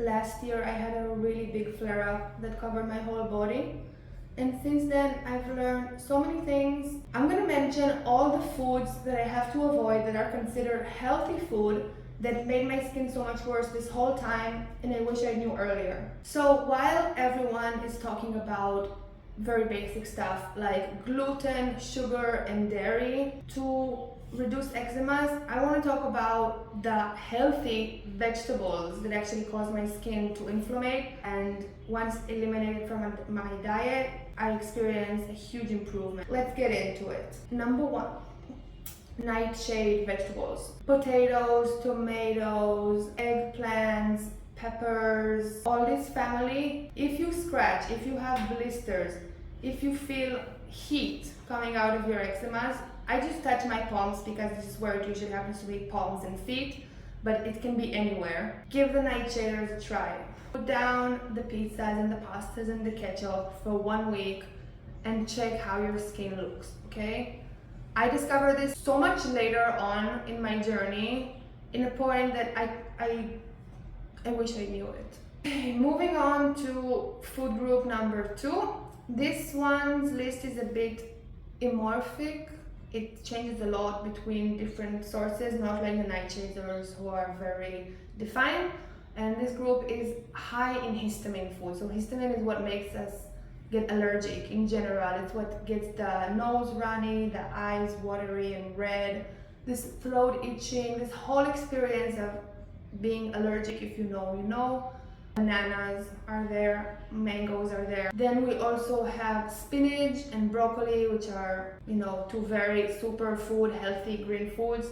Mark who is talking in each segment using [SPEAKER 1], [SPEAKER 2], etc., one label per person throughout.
[SPEAKER 1] last year I had a really big flare-up that covered my whole body. And since then, I've learned so many things. I'm gonna mention all the foods that I have to avoid that are considered healthy food that made my skin so much worse this whole time, and I wish I knew earlier. So while everyone is talking about very basic stuff like gluten, sugar, and dairy to reduce eczemas, I want to talk about the healthy vegetables that actually cause my skin to inflammate, and once eliminated from my diet, I experienced a huge improvement. Let's get into it. Number one, nightshade vegetables. Potatoes, tomatoes, eggplants, peppers, all this family. If you scratch, if you have blisters, if you feel heat coming out of your eczemas, I just touch my palms because this is where it usually happens to me, palms and feet, but it can be anywhere. Give the nightshaders a try. Put down the pizzas and the pastas and the ketchup for 1 week and check how your skin looks, okay? I discovered this so much later on in my journey, in a point that I wish I knew it. Okay, moving on to food group number 2. This one's list is a bit amorphic. It changes a lot between different sources, not like the nightshaders who are very defined. And this group is high in histamine food. So histamine is what makes us get allergic in general. It's what gets the nose runny, the eyes watery and red, this throat itching, this whole experience of being allergic. If you know, you know. Bananas are there, mangoes are there. Then we also have spinach and broccoli, which are, you know, two very superfood, healthy green foods.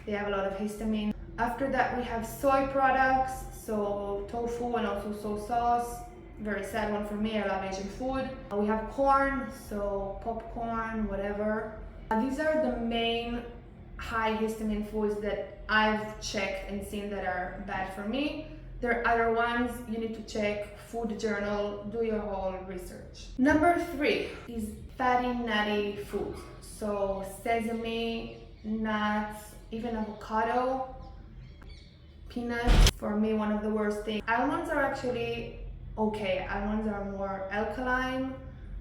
[SPEAKER 1] They have a lot of histamine. After that, we have soy products, so tofu and also soy sauce. Very sad one for me, I love Asian food. We have corn, so popcorn, whatever. These are the main high histamine foods that I've checked and seen that are bad for me. There are other ones you need to check, food journal, do your whole research. Number 3 is fatty, nutty foods. So sesame, nuts, even avocado, peanuts. For me, one of the worst things. Almonds are actually okay. Almonds are more alkaline,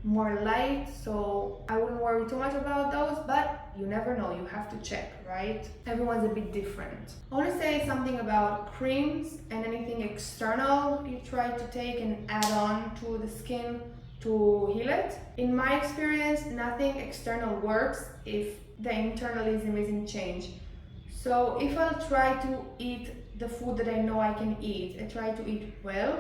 [SPEAKER 1] more light, so I wouldn't worry too much about those, but you never know, you have to check, right? Everyone's a bit different. I want to say something about creams and anything external you try to take and add on to the skin to heal it. In my experience, nothing external works if the internalism isn't changed. So if I'll try to eat the food that I know I can eat, I try to eat well,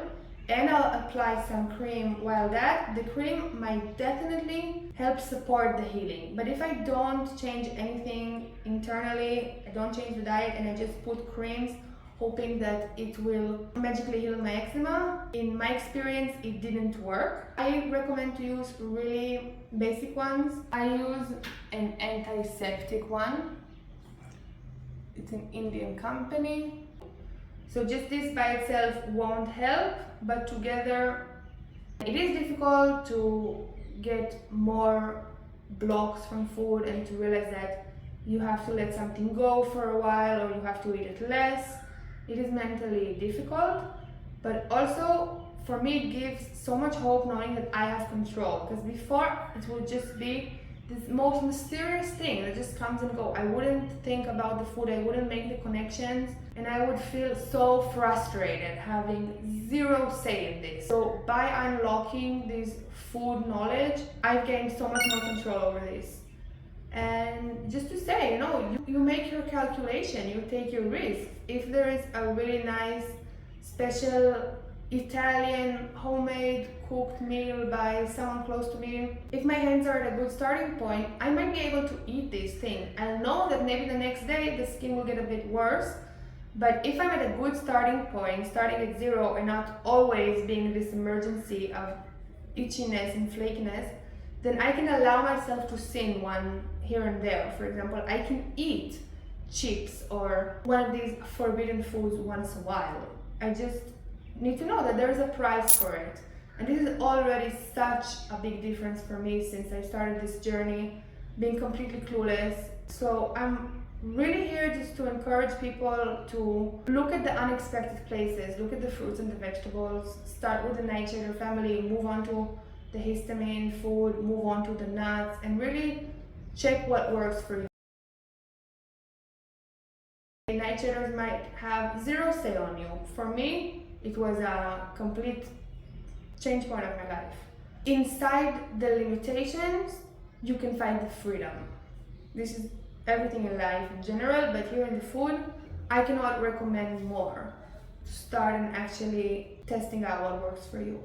[SPEAKER 1] and I'll apply some cream, while the cream might definitely help support the healing. But if I don't change anything internally, I don't change the diet, and I just put creams hoping that it will magically heal my eczema, in my experience it didn't work. I recommend to use really basic ones. I use an antiseptic one. It's an Indian company. So just this by itself won't help, but together it is difficult to get more blocks from food and to realize that you have to let something go for a while or you have to eat it less. It is mentally difficult, but also for me it gives so much hope knowing that I have control, because before it would just be this most mysterious thing that just comes and goes. I wouldn't think about the food, I wouldn't make the connections, and I would feel so frustrated having zero say in this. So by unlocking this food knowledge, I've gained so much more control over this. And just to say, you know, you make your calculation, you take your risk. If there is a really nice, special Italian homemade cooked meal by someone close to me, if my hands are at a good starting point, I might be able to eat this thing. I'll know that maybe the next day the skin will get a bit worse, but if I'm at a good starting point, starting at zero and not always being this emergency of itchiness and flakiness, then I can allow myself to sin one here and there. For example, I can eat chips or one of these forbidden foods once in a while. I just need to know that there is a price for it. And this is already such a big difference for me since I started this journey being completely clueless. So I'm really here just to encourage people to look at the unexpected places, look at the fruits and the vegetables, start with the nightshade family, move on to the histamine food, move on to the nuts, and really check what works for you. Nightshaders might have zero say on you. For me, it was a complete change point of my life. Inside the limitations, you can find the freedom. This is everything in life in general, but here in the food, I cannot recommend more to start and actually testing out what works for you.